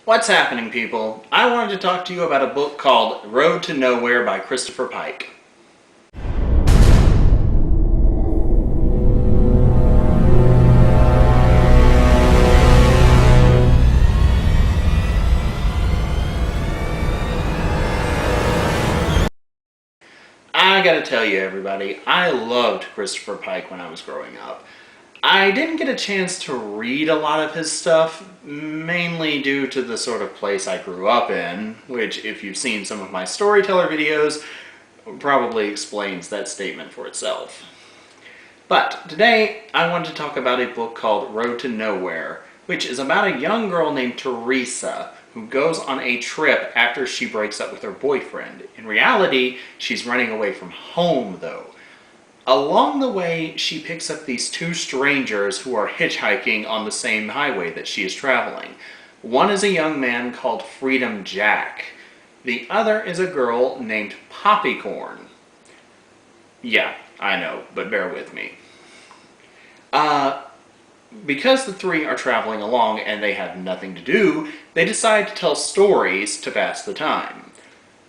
What's happening, people? I wanted to talk to you about a book called Road to Nowhere by Christopher Pike. I gotta tell you, everybody, I loved Christopher Pike when I was growing up. I didn't get a chance to read a lot of his stuff, mainly due to the sort of place I grew up in, which, if you've seen some of my storyteller videos, probably explains that statement for itself. But today, I want to talk about a book called Road to Nowhere, which is about a young girl named Teresa who goes on a trip after she breaks up with her boyfriend. In reality, she's running away from home, though. Along the way, she picks up these two strangers who are hitchhiking on the same highway that she is traveling. One is a young man called Freedom Jack. The other is a girl named Poppycorn. Yeah, I know, but bear with me. Because the three are traveling along and they have nothing to do, they decide to tell stories to pass the time.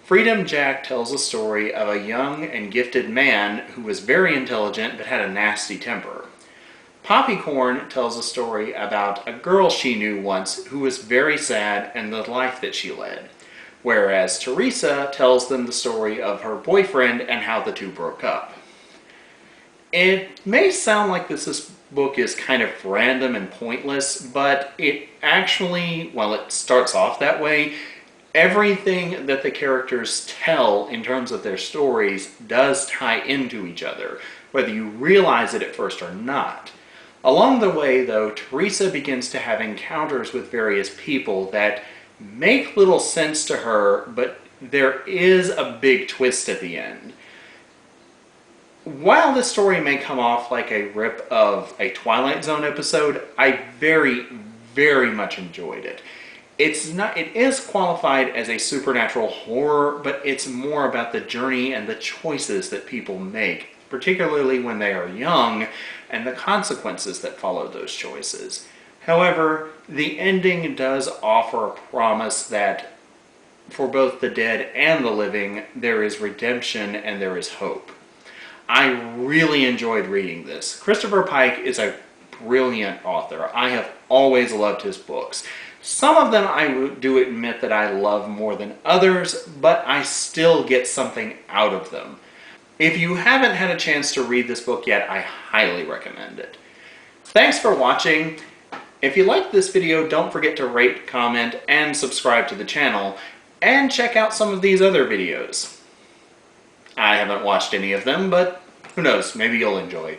Freedom Jack tells a story of a young and gifted man who was very intelligent but had a nasty temper. Poppycorn tells a story about a girl she knew once who was very sad and the life that she led. Whereas Teresa tells them the story of her boyfriend and how the two broke up. It may sound like this book is kind of random and pointless, but it actually, while it starts off that way, everything that the characters tell in terms of their stories does tie into each other, whether you realize it at first or not. Along the way, though, Teresa begins to have encounters with various people that make little sense to her, but there is a big twist at the end. While this story may come off like a rip of a Twilight Zone episode, I very, very much enjoyed it. It is qualified as a supernatural horror, but it's more about the journey and the choices that people make, particularly when they are young, and the consequences that follow those choices. However, the ending does offer a promise that for both the dead and the living, there is redemption and there is hope. I really enjoyed reading this. Christopher Pike is a brilliant author. I have always loved his books. Some of them I do admit that I love more than others, but I still get something out of them. If you haven't had a chance to read this book yet, I highly recommend it. Thanks for watching. If you liked this video, don't forget to rate, comment, and subscribe to the channel, and check out some of these other videos. I haven't watched any of them, but who knows, maybe you'll enjoy.